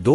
2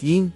3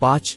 5